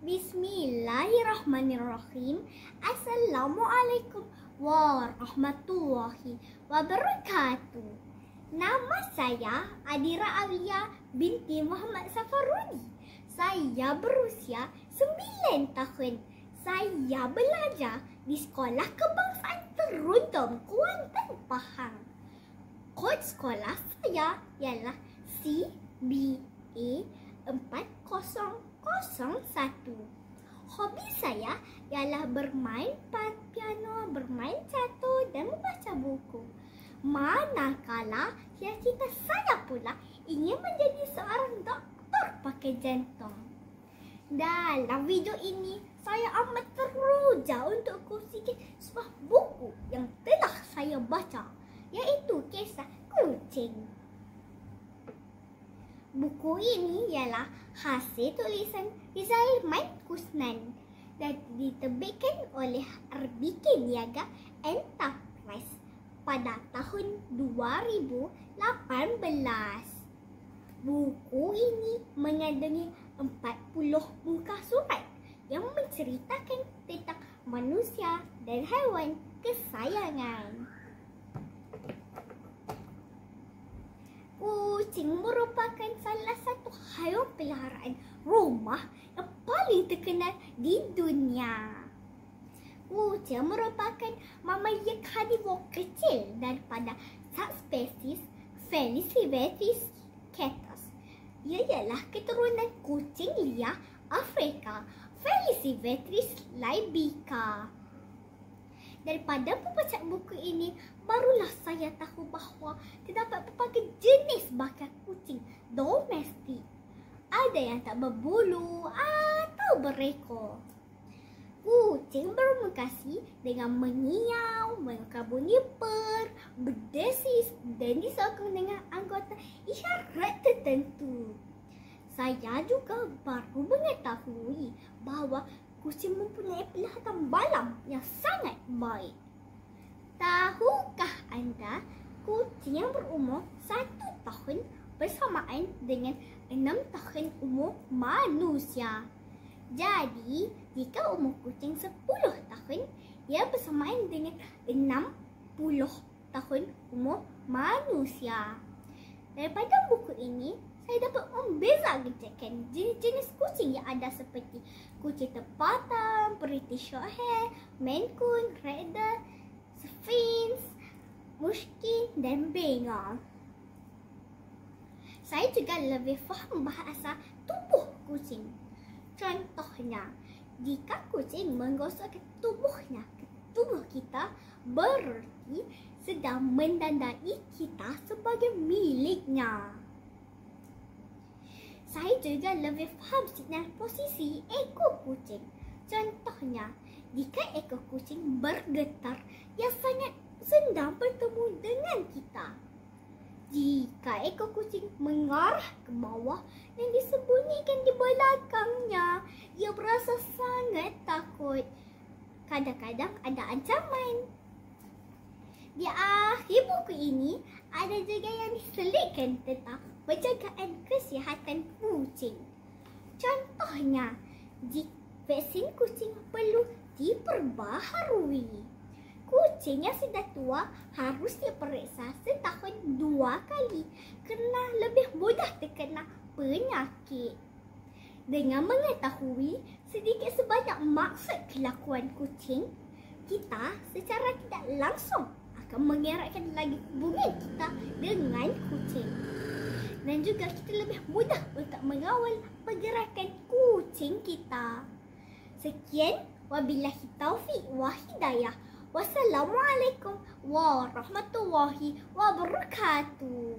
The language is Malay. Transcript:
Bismillahirrahmanirrahim. Assalamualaikum warahmatullahi wabarakatuh. Nama saya Adira Alia binti Muhammad Safarudi. Saya berusia 9 tahun. Saya belajar di Sekolah Kebangsaan Teruntum Kuantan, Pahang. Kod sekolah saya ialah CBA 4001. Hobi saya ialah bermain piano, bermain catur dan membaca buku. Manakala cita-cita saya pula ingin menjadi seorang doktor pakai jantung. Dalam video ini, saya amat teruja untuk kongsikan sebuah buku yang telah saya baca, iaitu Kisah Kucing. Buku ini ialah hasil tulisan Rizal Maid Kusnan dan diterbitkan oleh RBK Niaga Enterprise pada tahun 2018. Buku ini mengandungi 40 muka surat yang menceritakan tentang manusia dan haiwan kesayangan. Kucing merupakan salah satu haiwan peliharaan rumah yang paling terkenal di dunia. Kucing merupakan mamalia karnivor kecil daripada subspesies Felicivectis catus. Ia ialah keturunan kucing liar Afrika Felicivectis libica. Daripada pembacaan buku ini, barulah saya tahu bahawa terdapat pelbagai jenis bakal kucing domestik. Ada yang tak berbulu atau berekor. Kucing berkomunikasi dengan mengiau, mengeluarkan bunyi purr, berdesis dan disokong dengan anggota isyarat tertentu. Saya juga baru mengetahui bahawa kucing mempunyai penglihatan malam yang sangat baik. Tahukah anda kucing yang berumur 1 tahun bersamaan dengan 6 tahun umur manusia? Jadi, jika umur kucing 10 tahun, ia bersamaan dengan 60 tahun umur manusia. Daripada buku ini, saya dapat membezakan jenis-jenis kucing yang ada seperti kucing tempatan, British Shorthair, Maine Coon, Ragdoll, Sphinx, Musky dan Bengal. Saya juga lebih faham bahasa tubuh kucing. Contohnya, jika kucing menggosokkan tubuhnya ke tubuh kita, berarti sedang mendandai kita sebagai miliknya. Saya juga lebih faham signal posisi ekor kucing. Contohnya, jika ekor kucing bergetar, ia sangat sedang bertemu dengan kita. Jika ekor kucing mengarah ke bawah dan disembunyikan di belakangnya, ia berasa sangat takut. Kadang-kadang ada ancaman. Di akhir buku ini, ada juga yang diselitkan tentang penjagaan kesihatan kucing. Contohnya, vaksin kucing perlu diperbaharui. Kucing yang sudah tua harus diperiksa setahun 2 kali kerana lebih mudah terkena penyakit. Dengan mengetahui sedikit sebanyak maksud kelakuan kucing, kita secara tidak langsung akan mengeratkan lagi hubungan kita dengan kucing. Dan juga kita lebih mudah untuk mengawal pergerakan kucing kita. Sekian, wabillahi taufiq wa hidayah. Wassalamualaikum warahmatullahi wabarakatuh.